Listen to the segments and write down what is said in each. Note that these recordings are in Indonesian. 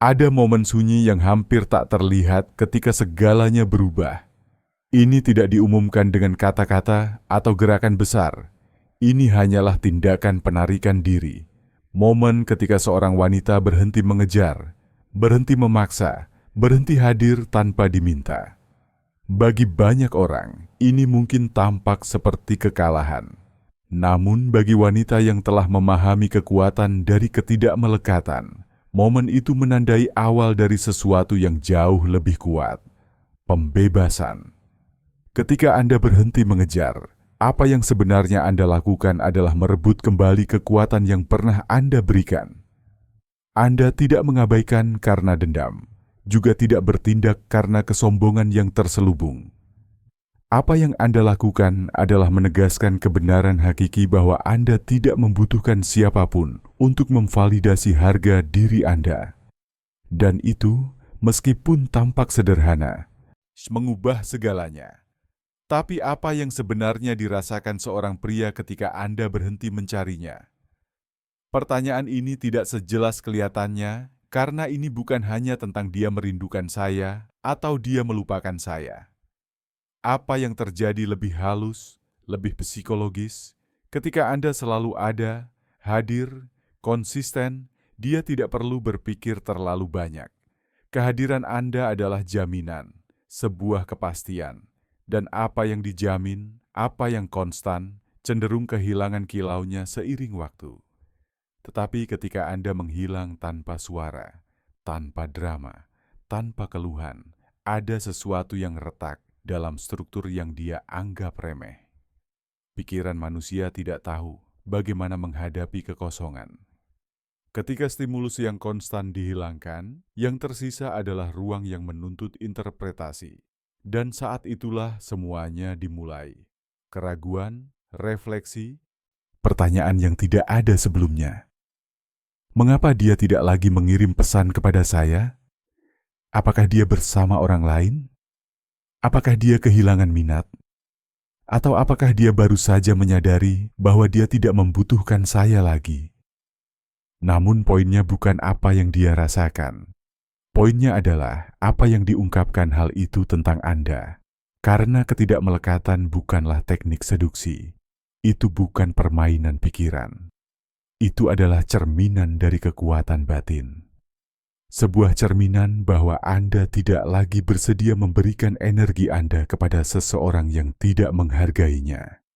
Ada momen sunyi yang hampir tak terlihat ketika segalanya berubah. Ini tidak diumumkan dengan kata-kata atau gerakan besar. Ini hanyalah tindakan penarikan diri. Momen ketika seorang wanita berhenti mengejar, berhenti memaksa, berhenti hadir tanpa diminta. Bagi banyak orang, ini mungkin tampak seperti kekalahan. Namun bagi wanita yang telah memahami kekuatan dari ketidakmelekatan, momen itu menandai awal dari sesuatu yang jauh lebih kuat, pembebasan. Ketika Anda berhenti mengejar, apa yang sebenarnya Anda lakukan adalah merebut kembali kekuatan yang pernah Anda berikan. Anda tidak mengabaikan karena dendam, juga tidak bertindak karena kesombongan yang terselubung. Apa yang Anda lakukan adalah menegaskan kebenaran hakiki bahwa Anda tidak membutuhkan siapapun untuk memvalidasi harga diri Anda. Dan itu, meskipun tampak sederhana, mengubah segalanya. Tapi apa yang sebenarnya dirasakan seorang pria ketika Anda berhenti mencarinya? Pertanyaan ini tidak sejelas kelihatannya karena ini bukan hanya tentang dia merindukan saya atau dia melupakan saya. Apa yang terjadi lebih halus, lebih psikologis, ketika Anda selalu ada, hadir, konsisten, dia tidak perlu berpikir terlalu banyak. Kehadiran Anda adalah jaminan, sebuah kepastian, dan apa yang dijamin, apa yang konstan, cenderung kehilangan kilaunya seiring waktu. Tetapi ketika Anda menghilang tanpa suara, tanpa drama, tanpa keluhan, ada sesuatu yang retak dalam struktur yang dia anggap remeh. Pikiran manusia tidak tahu bagaimana menghadapi kekosongan. Ketika stimulus yang konstan dihilangkan, yang tersisa adalah ruang yang menuntut interpretasi. Dan saat itulah semuanya dimulai. Keraguan, refleksi, pertanyaan yang tidak ada sebelumnya. Mengapa dia tidak lagi mengirim pesan kepada saya? Apakah dia bersama orang lain? Apakah dia kehilangan minat? Atau apakah dia baru saja menyadari bahwa dia tidak membutuhkan saya lagi? Namun poinnya bukan apa yang dia rasakan. Poinnya adalah apa yang diungkapkan hal itu tentang Anda. Karena ketidakmelekatan bukanlah teknik seduksi. Itu bukan permainan pikiran. Itu adalah cerminan dari kekuatan batin. Sebuah cerminan bahwa Anda tidak lagi bersedia memberikan energi Anda kepada seseorang yang tidak menghargainya.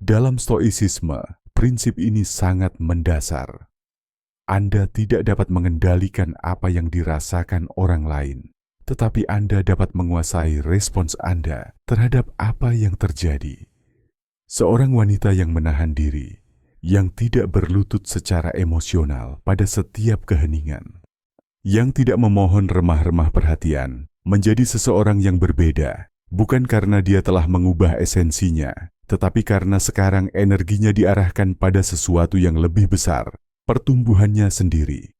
Dalam stoisisme, prinsip ini sangat mendasar. Anda tidak dapat mengendalikan apa yang dirasakan orang lain, tetapi Anda dapat menguasai respons Anda terhadap apa yang terjadi. Seorang wanita yang menahan diri, yang tidak berlutut secara emosional pada setiap keheningan, yang tidak memohon remah-remah perhatian, menjadi seseorang yang berbeda, bukan karena dia telah mengubah esensinya, tetapi karena sekarang energinya diarahkan pada sesuatu yang lebih besar, pertumbuhannya sendiri.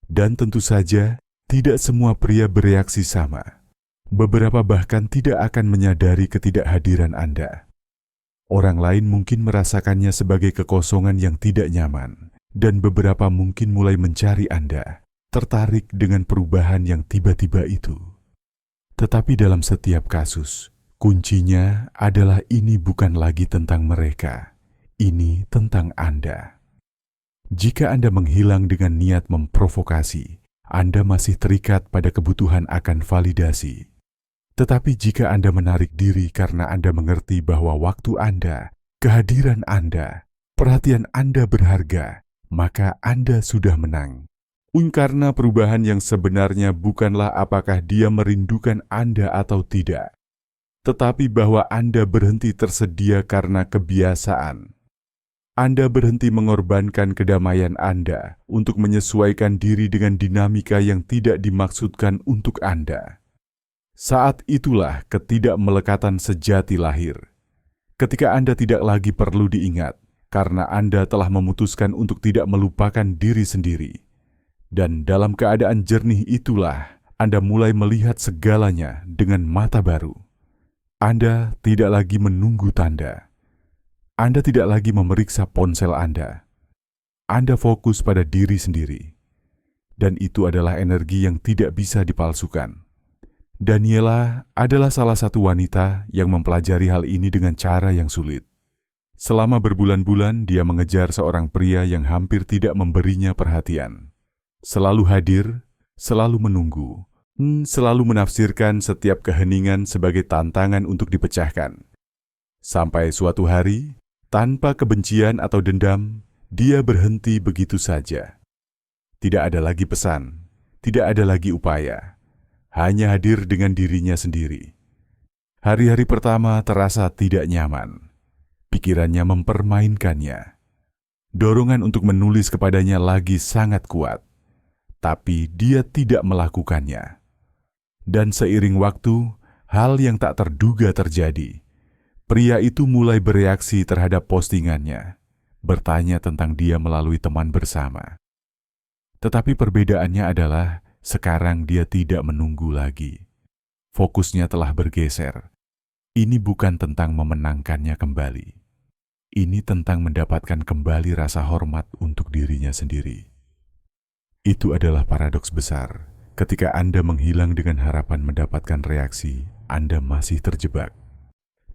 Dan tentu saja, tidak semua pria bereaksi sama. Beberapa bahkan tidak akan menyadari ketidakhadiran Anda. Orang lain mungkin merasakannya sebagai kekosongan yang tidak nyaman, dan beberapa mungkin mulai mencari Anda, tertarik dengan perubahan yang tiba-tiba itu. Tetapi dalam setiap kasus, kuncinya adalah ini bukan lagi tentang mereka, ini tentang Anda. Jika Anda menghilang dengan niat memprovokasi, Anda masih terikat pada kebutuhan akan validasi. Tetapi jika Anda menarik diri karena Anda mengerti bahwa waktu Anda, kehadiran Anda, perhatian Anda berharga, maka Anda sudah menang. Karena perubahan yang sebenarnya bukanlah apakah dia merindukan Anda atau tidak, tetapi bahwa Anda berhenti tersedia karena kebiasaan. Anda berhenti mengorbankan kedamaian Anda untuk menyesuaikan diri dengan dinamika yang tidak dimaksudkan untuk Anda. Saat itulah ketidakmelekatan sejati lahir. Ketika Anda tidak lagi perlu diingat, karena Anda telah memutuskan untuk tidak melupakan diri sendiri. Dan dalam keadaan jernih itulah Anda mulai melihat segalanya dengan mata baru. Anda tidak lagi menunggu tanda. Anda tidak lagi memeriksa ponsel Anda. Anda fokus pada diri sendiri. Dan itu adalah energi yang tidak bisa dipalsukan. Daniela adalah salah satu wanita yang mempelajari hal ini dengan cara yang sulit. Selama berbulan-bulan dia mengejar seorang pria yang hampir tidak memberinya perhatian. Selalu hadir, selalu menunggu, selalu menafsirkan setiap keheningan sebagai tantangan untuk dipecahkan. Sampai suatu hari, tanpa kebencian atau dendam, dia berhenti begitu saja. Tidak ada lagi pesan, tidak ada lagi upaya, hanya hadir dengan dirinya sendiri. Hari-hari pertama terasa tidak nyaman. Pikirannya mempermainkannya. Dorongan untuk menulis kepadanya lagi sangat kuat, tapi dia tidak melakukannya. Dan seiring waktu, hal yang tak terduga terjadi. Pria itu mulai bereaksi terhadap postingannya, bertanya tentang dia melalui teman bersama. Tetapi perbedaannya adalah sekarang dia tidak menunggu lagi. Fokusnya telah bergeser. Ini bukan tentang memenangkannya kembali. Ini tentang mendapatkan kembali rasa hormat untuk dirinya sendiri. Itu adalah paradoks besar. Ketika Anda menghilang dengan harapan mendapatkan reaksi, Anda masih terjebak.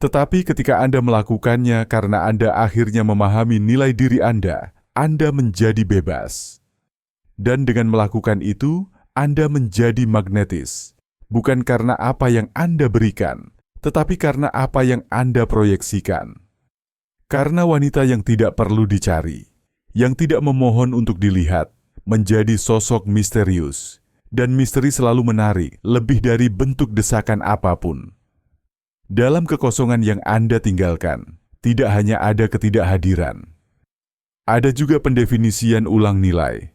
Tetapi ketika Anda melakukannya karena Anda akhirnya memahami nilai diri Anda menjadi bebas. Dan dengan melakukan itu, Anda menjadi magnetis. Bukan karena apa yang Anda berikan, tetapi karena apa yang Anda proyeksikan. Karena wanita yang tidak perlu dicari, yang tidak memohon untuk dilihat, menjadi sosok misterius. Dan misteri selalu menarik lebih dari bentuk desakan apapun. Dalam kekosongan yang Anda tinggalkan, tidak hanya ada ketidakhadiran. Ada juga pendefinisian ulang nilai.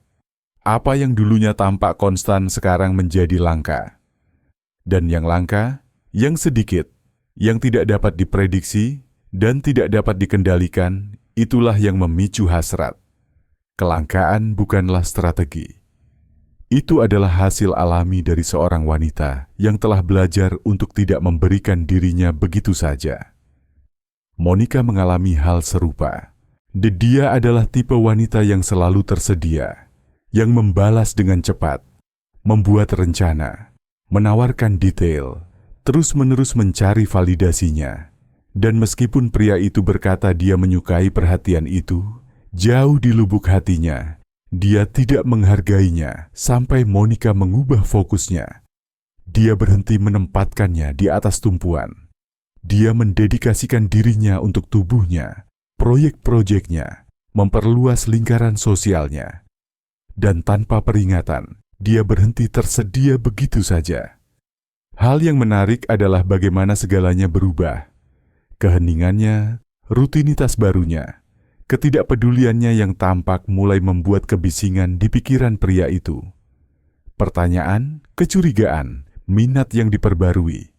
Apa yang dulunya tampak konstan sekarang menjadi langka. Dan yang langka, yang sedikit, yang tidak dapat diprediksi, dan tidak dapat dikendalikan, itulah yang memicu hasrat. Kelangkaan bukanlah strategi. Itu adalah hasil alami dari seorang wanita yang telah belajar untuk tidak memberikan dirinya begitu saja. Monica mengalami hal serupa. Dia adalah tipe wanita yang selalu tersedia, yang membalas dengan cepat, membuat rencana, menawarkan detail, terus-menerus mencari validasinya. Dan meskipun pria itu berkata dia menyukai perhatian itu, jauh di lubuk hatinya, dia tidak menghargainya sampai Monica mengubah fokusnya. Dia berhenti menempatkannya di atas tumpuan. Dia mendedikasikan dirinya untuk tubuhnya, proyek-proyeknya, memperluas lingkaran sosialnya. Dan tanpa peringatan, dia berhenti tersedia begitu saja. Hal yang menarik adalah bagaimana segalanya berubah. Keheningannya, rutinitas barunya, ketidakpeduliannya yang tampak mulai membuat kebisingan di pikiran pria itu. Pertanyaan, kecurigaan, minat yang diperbarui.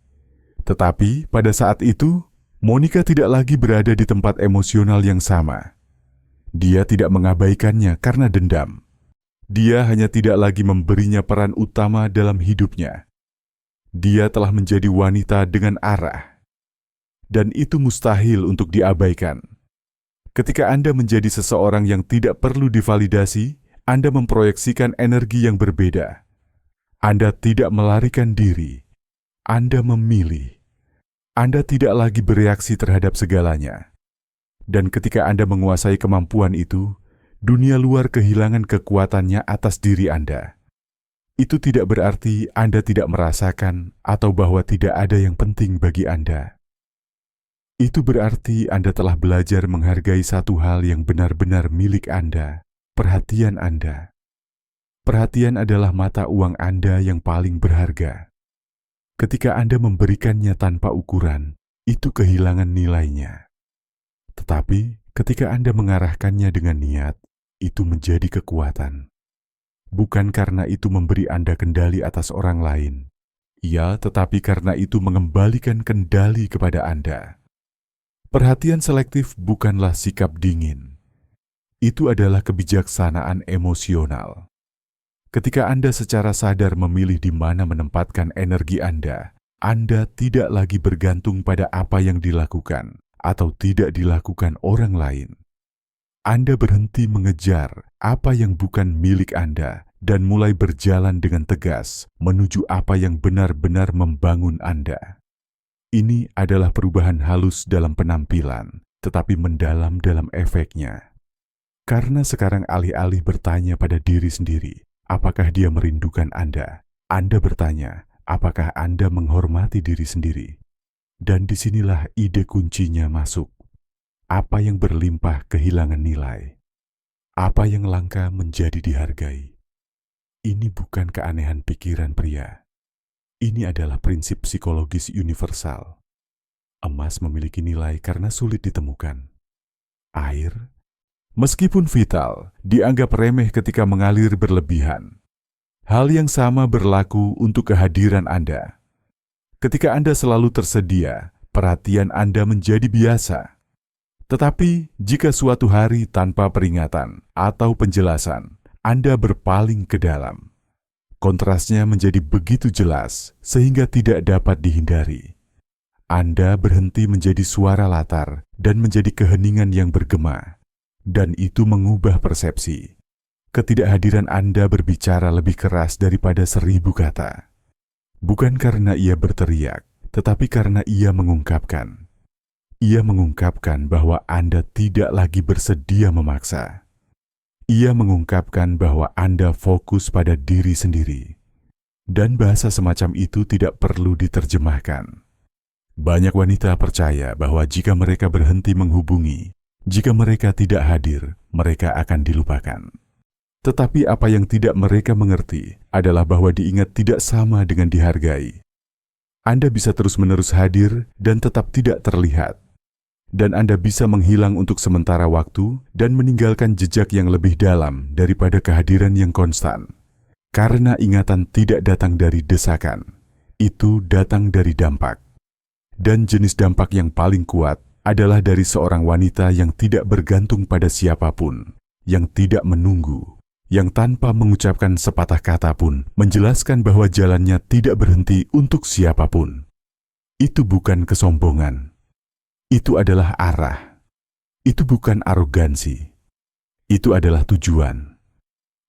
Tetapi pada saat itu, Monica tidak lagi berada di tempat emosional yang sama. Dia tidak mengabaikannya karena dendam. Dia hanya tidak lagi memberinya peran utama dalam hidupnya. Dia telah menjadi wanita dengan arah. Dan itu mustahil untuk diabaikan. Ketika Anda menjadi seseorang yang tidak perlu divalidasi, Anda memproyeksikan energi yang berbeda. Anda tidak melarikan diri. Anda memilih. Anda tidak lagi bereaksi terhadap segalanya. Dan ketika Anda menguasai kemampuan itu, dunia luar kehilangan kekuatannya atas diri Anda. Itu tidak berarti Anda tidak merasakan atau bahwa tidak ada yang penting bagi Anda. Itu berarti Anda telah belajar menghargai satu hal yang benar-benar milik Anda, perhatian Anda. Perhatian adalah mata uang Anda yang paling berharga. Ketika Anda memberikannya tanpa ukuran, itu kehilangan nilainya. Tetapi ketika Anda mengarahkannya dengan niat, itu menjadi kekuatan. Bukan karena itu memberi Anda kendali atas orang lain. Ya, tetapi karena itu mengembalikan kendali kepada Anda. Perhatian selektif bukanlah sikap dingin. Itu adalah kebijaksanaan emosional. Ketika Anda secara sadar memilih di mana menempatkan energi Anda tidak lagi bergantung pada apa yang dilakukan atau tidak dilakukan orang lain. Anda berhenti mengejar apa yang bukan milik Anda dan mulai berjalan dengan tegas menuju apa yang benar-benar membangun Anda. Ini adalah perubahan halus dalam penampilan, tetapi mendalam dalam efeknya. Karena sekarang alih-alih bertanya pada diri sendiri, apakah dia merindukan Anda bertanya, apakah Anda menghormati diri sendiri? Dan disinilah ide kuncinya masuk. Apa yang berlimpah kehilangan nilai. Apa yang langka menjadi dihargai. Ini bukan keanehan pikiran pria. Ini adalah prinsip psikologis universal. Emas memiliki nilai karena sulit ditemukan. Air, meskipun vital, dianggap remeh ketika mengalir berlebihan. Hal yang sama berlaku untuk kehadiran Anda. Ketika Anda selalu tersedia, perhatian Anda menjadi biasa. Tetapi jika suatu hari tanpa peringatan atau penjelasan, Anda berpaling ke dalam, kontrasnya menjadi begitu jelas sehingga tidak dapat dihindari. Anda berhenti menjadi suara latar dan menjadi keheningan yang bergema, dan itu mengubah persepsi. Ketidakhadiran Anda berbicara lebih keras daripada 1000 kata. Bukan karena ia berteriak, tetapi karena ia mengungkapkan. Ia mengungkapkan bahwa Anda tidak lagi bersedia memaksa. Ia mengungkapkan bahwa Anda fokus pada diri sendiri. Dan bahasa semacam itu tidak perlu diterjemahkan. Banyak wanita percaya bahwa jika mereka berhenti menghubungi, jika mereka tidak hadir, mereka akan dilupakan. Tetapi apa yang tidak mereka mengerti adalah bahwa diingat tidak sama dengan dihargai. Anda bisa terus-menerus hadir dan tetap tidak terlihat. Dan Anda bisa menghilang untuk sementara waktu dan meninggalkan jejak yang lebih dalam daripada kehadiran yang konstan. Karena ingatan tidak datang dari desakan, itu datang dari dampak. Dan jenis dampak yang paling kuat adalah dari seorang wanita yang tidak bergantung pada siapapun, yang tidak menunggu, yang tanpa mengucapkan sepatah kata pun menjelaskan bahwa jalannya tidak berhenti untuk siapapun. Itu bukan kesombongan. Itu adalah arah. Itu bukan arogansi. Itu adalah tujuan.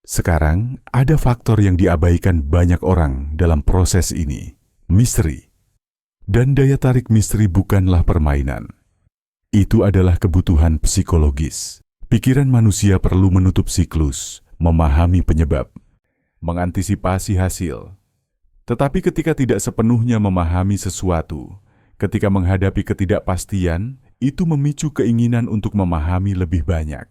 Sekarang, ada faktor yang diabaikan banyak orang dalam proses ini. Misteri. Dan daya tarik misteri bukanlah permainan. Itu adalah kebutuhan psikologis. Pikiran manusia perlu menutup siklus, memahami penyebab, mengantisipasi hasil. Tetapi ketika tidak sepenuhnya memahami sesuatu, ketika menghadapi ketidakpastian, itu memicu keinginan untuk memahami lebih banyak.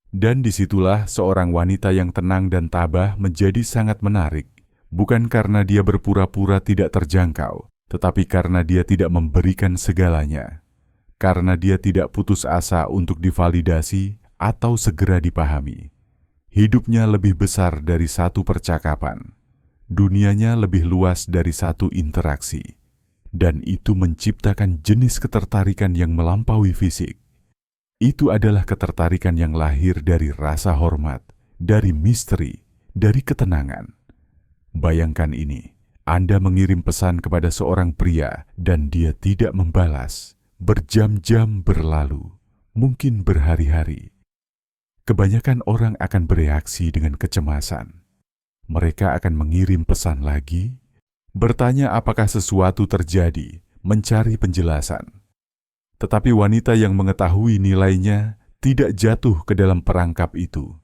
Dan disitulah seorang wanita yang tenang dan tabah menjadi sangat menarik, bukan karena dia berpura-pura tidak terjangkau, tetapi karena dia tidak memberikan segalanya. Karena dia tidak putus asa untuk divalidasi atau segera dipahami. Hidupnya lebih besar dari satu percakapan. Dunianya lebih luas dari satu interaksi. Dan itu menciptakan jenis ketertarikan yang melampaui fisik. Itu adalah ketertarikan yang lahir dari rasa hormat, dari misteri, dari ketenangan. Bayangkan ini, Anda mengirim pesan kepada seorang pria dan dia tidak membalas. Berjam-jam berlalu, mungkin berhari-hari. Kebanyakan orang akan bereaksi dengan kecemasan. Mereka akan mengirim pesan lagi, bertanya apakah sesuatu terjadi, mencari penjelasan. Tetapi wanita yang mengetahui nilainya tidak jatuh ke dalam perangkap itu.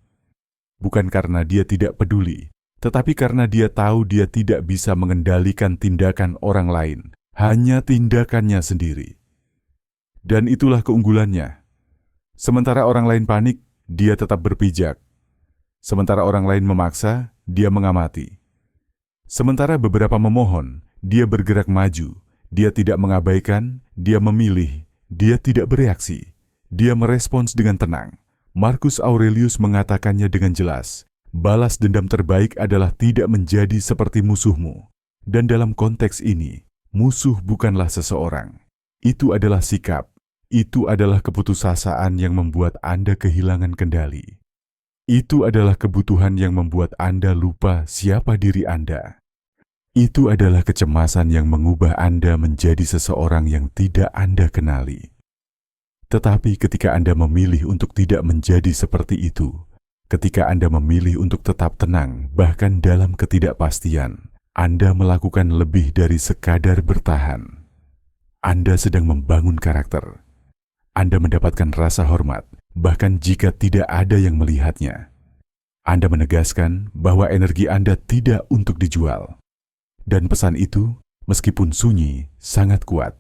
Bukan karena dia tidak peduli, tetapi karena dia tahu dia tidak bisa mengendalikan tindakan orang lain, hanya tindakannya sendiri. Dan itulah keunggulannya. Sementara orang lain panik, dia tetap berpijak. Sementara orang lain memaksa, dia mengamati. Sementara beberapa memohon, dia bergerak maju. Dia tidak mengabaikan, dia memilih, dia tidak bereaksi. Dia merespons dengan tenang. Marcus Aurelius mengatakannya dengan jelas, balas dendam terbaik adalah tidak menjadi seperti musuhmu. Dan dalam konteks ini, musuh bukanlah seseorang. Itu adalah sikap. Itu adalah keputusasaan yang membuat Anda kehilangan kendali. Itu adalah kebutuhan yang membuat Anda lupa siapa diri Anda. Itu adalah kecemasan yang mengubah Anda menjadi seseorang yang tidak Anda kenali. Tetapi ketika Anda memilih untuk tidak menjadi seperti itu, Ketika Anda memilih untuk tetap tenang, bahkan dalam ketidakpastian, Anda melakukan lebih dari sekadar bertahan. Anda sedang membangun karakter. Anda mendapatkan rasa hormat, bahkan jika tidak ada yang melihatnya. Anda menegaskan bahwa energi Anda tidak untuk dijual. Dan pesan itu, meskipun sunyi, sangat kuat.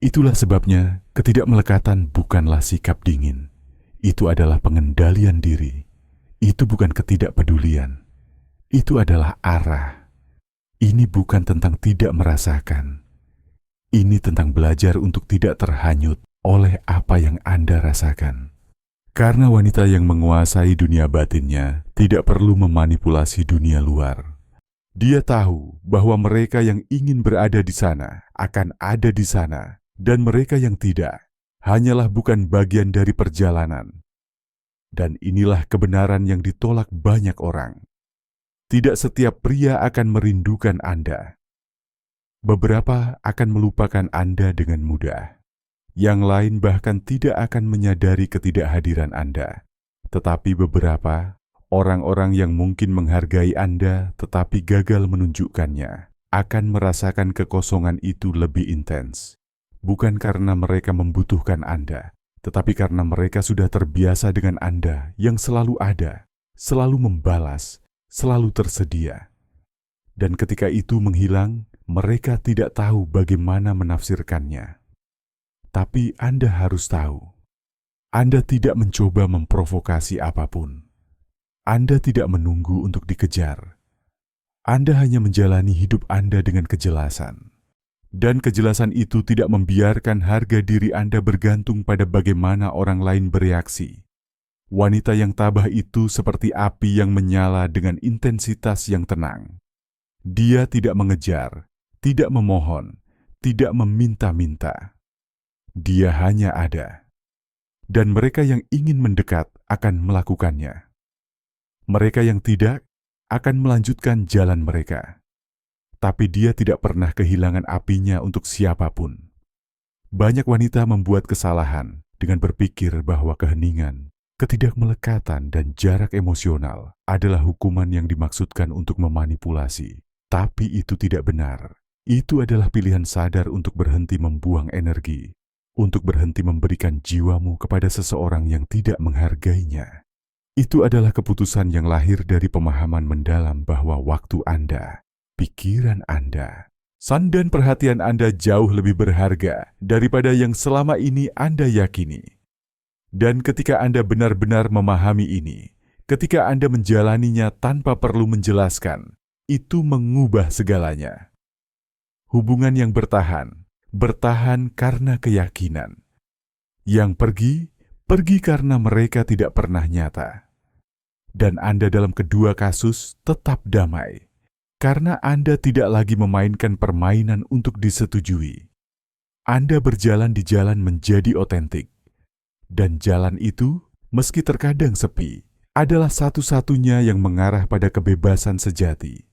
Itulah sebabnya ketidakmelekatan bukanlah sikap dingin. Itu adalah pengendalian diri. Itu bukan ketidakpedulian. Itu adalah arah. Ini bukan tentang tidak merasakan. Ini tentang belajar untuk tidak terhanyut oleh apa yang Anda rasakan. Karena wanita yang menguasai dunia batinnya tidak perlu memanipulasi dunia luar. Dia tahu bahwa mereka yang ingin berada di sana akan ada di sana, dan mereka yang tidak hanyalah bukan bagian dari perjalanan. Dan inilah kebenaran yang ditolak banyak orang. Tidak setiap pria akan merindukan Anda. Beberapa akan melupakan Anda dengan mudah. Yang lain bahkan tidak akan menyadari ketidakhadiran Anda. Tetapi beberapa, orang-orang yang mungkin menghargai Anda tetapi gagal menunjukkannya, akan merasakan kekosongan itu lebih intens. Bukan karena mereka membutuhkan Anda, tetapi karena mereka sudah terbiasa dengan Anda yang selalu ada, selalu membalas, selalu tersedia. Dan ketika itu menghilang, mereka tidak tahu bagaimana menafsirkannya. Tapi Anda harus tahu, Anda tidak mencoba memprovokasi apapun. Anda tidak menunggu untuk dikejar. Anda hanya menjalani hidup Anda dengan kejelasan. Dan kejelasan itu tidak membiarkan harga diri Anda bergantung pada bagaimana orang lain bereaksi. Wanita yang tabah itu seperti api yang menyala dengan intensitas yang tenang. Dia tidak mengejar, tidak memohon, tidak meminta-minta. Dia hanya ada. Dan mereka yang ingin mendekat akan melakukannya. Mereka yang tidak akan melanjutkan jalan mereka. Tapi dia tidak pernah kehilangan apinya untuk siapapun. Banyak wanita membuat kesalahan dengan berpikir bahwa keheningan, ketidakmelekatan, dan jarak emosional adalah hukuman yang dimaksudkan untuk memanipulasi. Tapi itu tidak benar. Itu adalah pilihan sadar untuk berhenti membuang energi, untuk berhenti memberikan jiwamu kepada seseorang yang tidak menghargainya. Itu adalah keputusan yang lahir dari pemahaman mendalam bahwa waktu Anda, pikiran Anda, dan perhatian Anda jauh lebih berharga daripada yang selama ini Anda yakini. Dan ketika Anda benar-benar memahami ini, ketika Anda menjalaninya tanpa perlu menjelaskan, itu mengubah segalanya. Hubungan yang bertahan karena keyakinan. Yang pergi karena mereka tidak pernah nyata. Dan Anda dalam kedua kasus tetap damai. Karena Anda tidak lagi memainkan permainan untuk disetujui. Anda berjalan di jalan menjadi otentik. Dan jalan itu, meski terkadang sepi, adalah satu-satunya yang mengarah pada kebebasan sejati.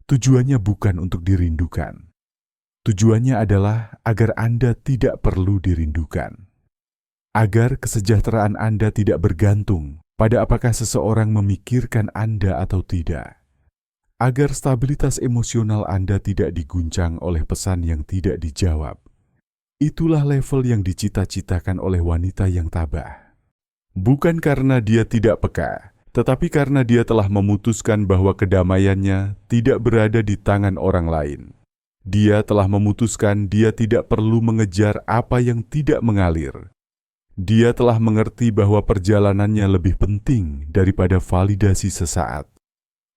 Tujuannya bukan untuk dirindukan. Tujuannya adalah agar Anda tidak perlu dirindukan. Agar kesejahteraan Anda tidak bergantung pada apakah seseorang memikirkan Anda atau tidak. Agar stabilitas emosional Anda tidak diguncang oleh pesan yang tidak dijawab. Itulah level yang dicita-citakan oleh wanita yang tabah. Bukan karena dia tidak peka, tetapi karena dia telah memutuskan bahwa kedamaiannya tidak berada di tangan orang lain. Dia telah memutuskan dia tidak perlu mengejar apa yang tidak mengalir. Dia telah mengerti bahwa perjalanannya lebih penting daripada validasi sesaat.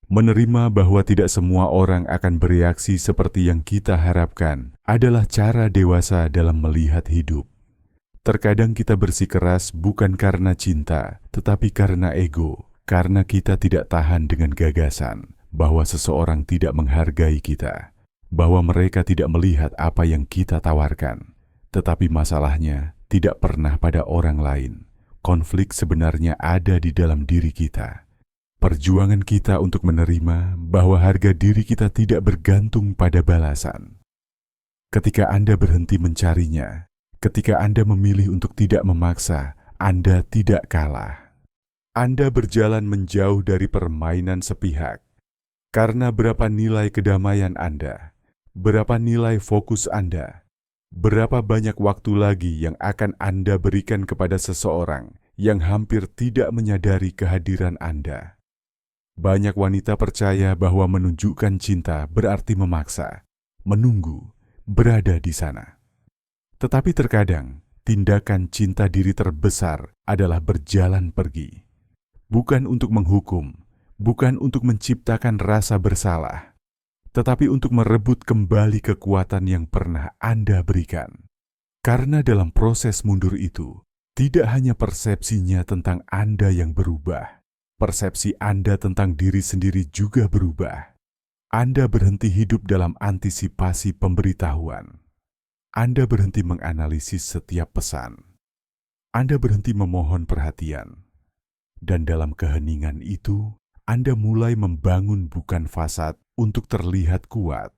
Menerima bahwa tidak semua orang akan bereaksi seperti yang kita harapkan adalah cara dewasa dalam melihat hidup. Terkadang kita bersikeras bukan karena cinta, tetapi karena ego, karena kita tidak tahan dengan gagasan bahwa seseorang tidak menghargai kita, bahwa mereka tidak melihat apa yang kita tawarkan. Tetapi masalahnya tidak pernah pada orang lain. Konflik sebenarnya ada di dalam diri kita. Perjuangan kita untuk menerima bahwa harga diri kita tidak bergantung pada balasan. Ketika Anda berhenti mencarinya, ketika Anda memilih untuk tidak memaksa, Anda tidak kalah. Anda berjalan menjauh dari permainan sepihak. Karena berapa nilai kedamaian Anda, berapa nilai fokus Anda, berapa banyak waktu lagi yang akan Anda berikan kepada seseorang yang hampir tidak menyadari kehadiran Anda. Banyak wanita percaya bahwa menunjukkan cinta berarti memaksa, menunggu, berada di sana. Tetapi terkadang, tindakan cinta diri terbesar adalah berjalan pergi. Bukan untuk menghukum, bukan untuk menciptakan rasa bersalah, tetapi untuk merebut kembali kekuatan yang pernah Anda berikan. Karena dalam proses mundur itu, tidak hanya persepsinya tentang Anda yang berubah, persepsi Anda tentang diri sendiri juga berubah. Anda berhenti hidup dalam antisipasi pemberitahuan. Anda berhenti menganalisis setiap pesan. Anda berhenti memohon perhatian. Dan dalam keheningan itu, Anda mulai membangun bukan fasad untuk terlihat kuat,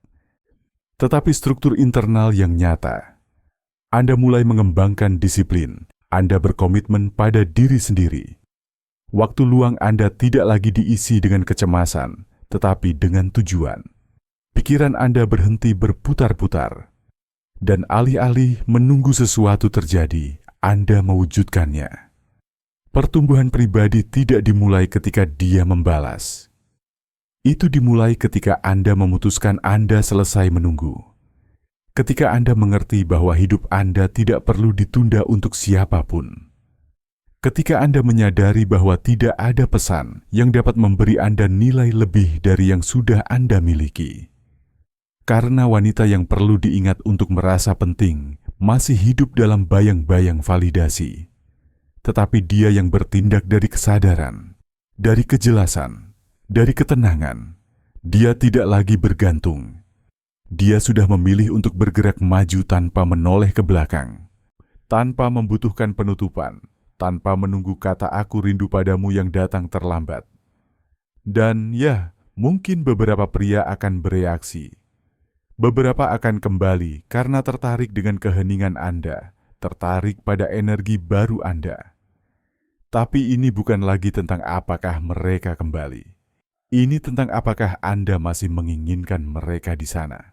tetapi struktur internal yang nyata. Anda mulai mengembangkan disiplin. Anda berkomitmen pada diri sendiri. Waktu luang Anda tidak lagi diisi dengan kecemasan, tetapi dengan tujuan. Pikiran Anda berhenti berputar-putar. Dan alih-alih menunggu sesuatu terjadi, Anda mewujudkannya. Pertumbuhan pribadi tidak dimulai ketika dia membalas. Itu dimulai ketika Anda memutuskan Anda selesai menunggu. Ketika Anda mengerti bahwa hidup Anda tidak perlu ditunda untuk siapapun. Ketika Anda menyadari bahwa tidak ada pesan yang dapat memberi Anda nilai lebih dari yang sudah Anda miliki. Karena wanita yang perlu diingat untuk merasa penting masih hidup dalam bayang-bayang validasi. Tetapi dia yang bertindak dari kesadaran, dari kejelasan, dari ketenangan, dia tidak lagi bergantung. Dia sudah memilih untuk bergerak maju tanpa menoleh ke belakang, tanpa membutuhkan penutupan, tanpa menunggu kata "aku rindu padamu" yang datang terlambat. Dan ya, mungkin beberapa pria akan bereaksi. Beberapa akan kembali karena tertarik dengan keheningan Anda, tertarik pada energi baru Anda. Tapi ini bukan lagi tentang apakah mereka kembali. Ini tentang apakah Anda masih menginginkan mereka di sana.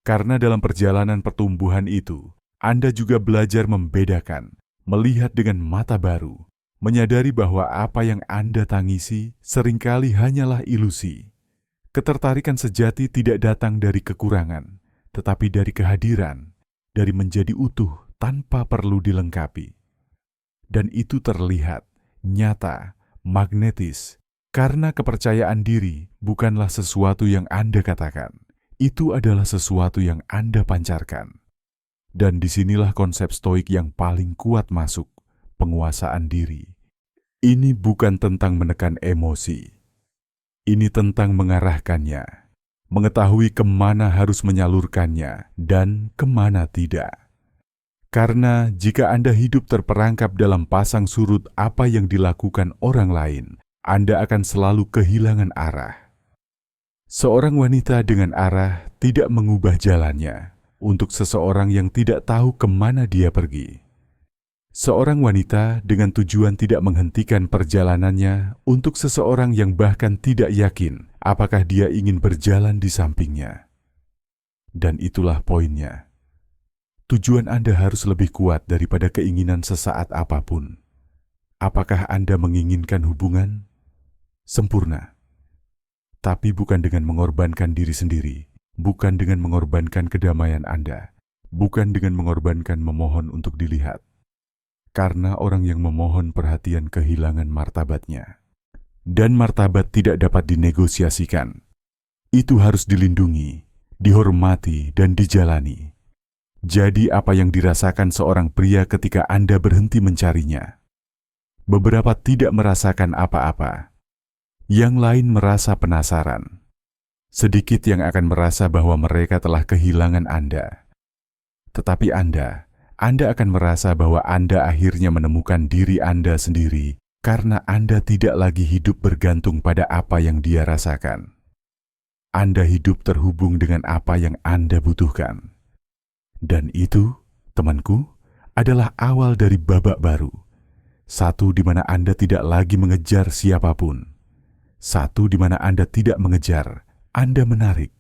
Karena dalam perjalanan pertumbuhan itu, Anda juga belajar membedakan, melihat dengan mata baru, menyadari bahwa apa yang Anda tangisi seringkali hanyalah ilusi. Ketertarikan sejati tidak datang dari kekurangan, tetapi dari kehadiran, dari menjadi utuh tanpa perlu dilengkapi. Dan itu terlihat, nyata, magnetis, karena kepercayaan diri bukanlah sesuatu yang Anda katakan. Itu adalah sesuatu yang Anda pancarkan. Dan disinilah konsep stoik yang paling kuat masuk, penguasaan diri. Ini bukan tentang menekan emosi. Ini tentang mengarahkannya, mengetahui kemana harus menyalurkannya dan kemana tidak. Karena jika Anda hidup terperangkap dalam pasang surut apa yang dilakukan orang lain, Anda akan selalu kehilangan arah. Seorang wanita dengan arah tidak mengubah jalannya untuk seseorang yang tidak tahu kemana dia pergi. Seorang wanita dengan tujuan tidak menghentikan perjalanannya untuk seseorang yang bahkan tidak yakin apakah dia ingin berjalan di sampingnya. Dan itulah poinnya. Tujuan Anda harus lebih kuat daripada keinginan sesaat apapun. Apakah Anda menginginkan hubungan? Sempurna. Tapi bukan dengan mengorbankan diri sendiri, bukan dengan mengorbankan kedamaian Anda, bukan dengan mengorbankan memohon untuk dilihat. Karena orang yang memohon perhatian kehilangan martabatnya. Dan martabat tidak dapat dinegosiasikan. Itu harus dilindungi, dihormati, dan dijalani. Jadi apa yang dirasakan seorang pria ketika Anda berhenti mencarinya? Beberapa tidak merasakan apa-apa. Yang lain merasa penasaran. Sedikit yang akan merasa bahwa mereka telah kehilangan Anda. Tetapi Anda akan merasa bahwa Anda akhirnya menemukan diri Anda sendiri karena Anda tidak lagi hidup bergantung pada apa yang dia rasakan. Anda hidup terhubung dengan apa yang Anda butuhkan. Dan itu, temanku, adalah awal dari babak baru. Satu di mana Anda tidak lagi mengejar siapapun. Satu di mana Anda tidak mengejar, Anda menarik.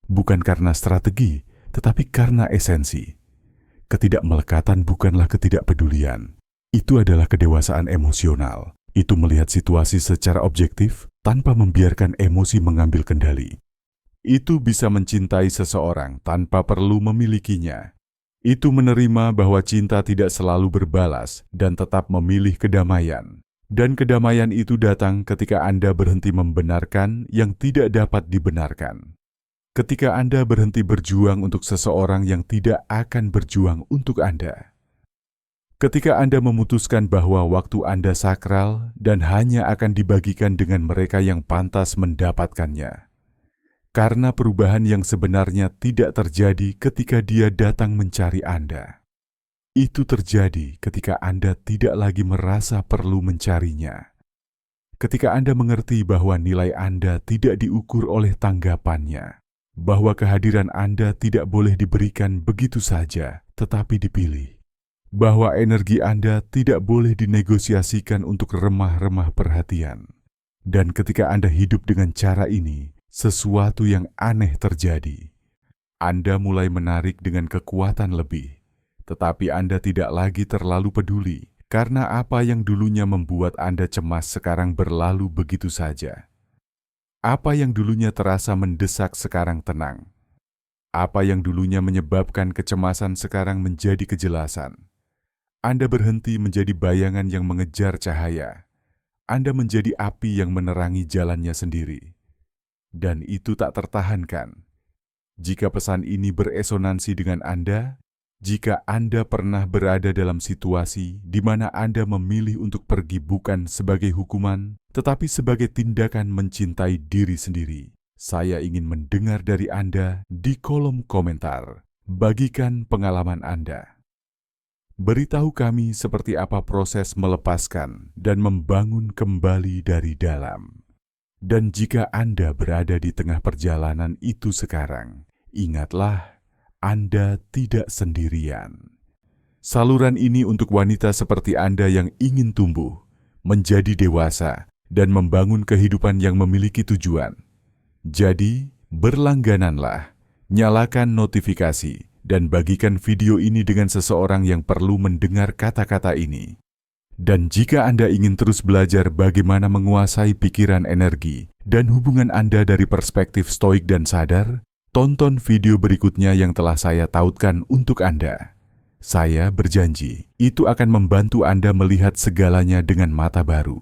Bukan karena strategi, tetapi karena esensi. Ketidakmelekatan bukanlah ketidakpedulian. Itu adalah kedewasaan emosional. Itu melihat situasi secara objektif tanpa membiarkan emosi mengambil kendali. Itu bisa mencintai seseorang tanpa perlu memilikinya. Itu menerima bahwa cinta tidak selalu berbalas dan tetap memilih kedamaian. Dan kedamaian itu datang ketika Anda berhenti membenarkan yang tidak dapat dibenarkan. Ketika Anda berhenti berjuang untuk seseorang yang tidak akan berjuang untuk Anda. Ketika Anda memutuskan bahwa waktu Anda sakral dan hanya akan dibagikan dengan mereka yang pantas mendapatkannya. Karena perubahan yang sebenarnya tidak terjadi ketika dia datang mencari Anda. Itu terjadi ketika Anda tidak lagi merasa perlu mencarinya. Ketika Anda mengerti bahwa nilai Anda tidak diukur oleh tanggapannya. Bahwa kehadiran Anda tidak boleh diberikan begitu saja, tetapi dipilih. Bahwa energi Anda tidak boleh dinegosiasikan untuk remah-remah perhatian. Dan ketika Anda hidup dengan cara ini, sesuatu yang aneh terjadi. Anda mulai menarik dengan kekuatan lebih, tetapi Anda tidak lagi terlalu peduli karena apa yang dulunya membuat Anda cemas sekarang berlalu begitu saja. Apa yang dulunya terasa mendesak sekarang tenang. Apa yang dulunya menyebabkan kecemasan sekarang menjadi kejelasan. Anda berhenti menjadi bayangan yang mengejar cahaya. Anda menjadi api yang menerangi jalannya sendiri. Dan itu tak tertahankan. Jika pesan ini beresonansi dengan Anda, jika Anda pernah berada dalam situasi di mana Anda memilih untuk pergi bukan sebagai hukuman, tetapi sebagai tindakan mencintai diri sendiri, saya ingin mendengar dari Anda di kolom komentar. Bagikan pengalaman Anda. Beritahu kami seperti apa proses melepaskan dan membangun kembali dari dalam. Dan jika Anda berada di tengah perjalanan itu sekarang, ingatlah, Anda tidak sendirian. Saluran ini untuk wanita seperti Anda yang ingin tumbuh, menjadi dewasa, dan membangun kehidupan yang memiliki tujuan. Jadi, berlanggananlah, nyalakan notifikasi, dan bagikan video ini dengan seseorang yang perlu mendengar kata-kata ini. Dan jika Anda ingin terus belajar bagaimana menguasai pikiran energi dan hubungan Anda dari perspektif stoik dan sadar, tonton video berikutnya yang telah saya tautkan untuk Anda. Saya berjanji, itu akan membantu Anda melihat segalanya dengan mata baru.